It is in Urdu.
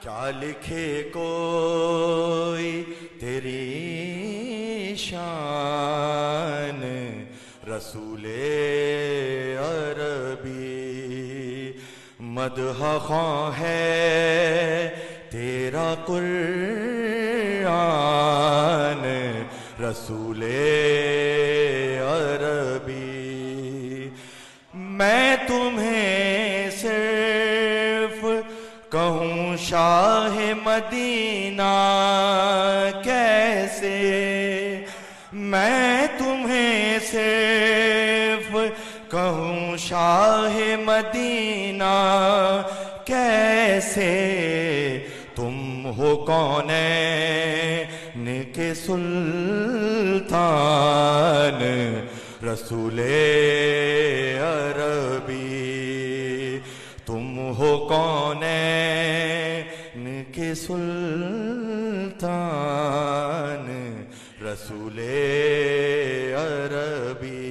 کیا لکھے کوئی تیری شان، رسول عربی مدح خواں ہے تیرا قرآن، رسول عربی میں تمہیں صرف کہوں شاہ مدینہ کیسے، میں تمہیں صرف کہوں شاہ مدینہ کیسے، تم ہو کونین کے سلطان، رسول عربی تم ہو کونین کے سلطان، رسول عربی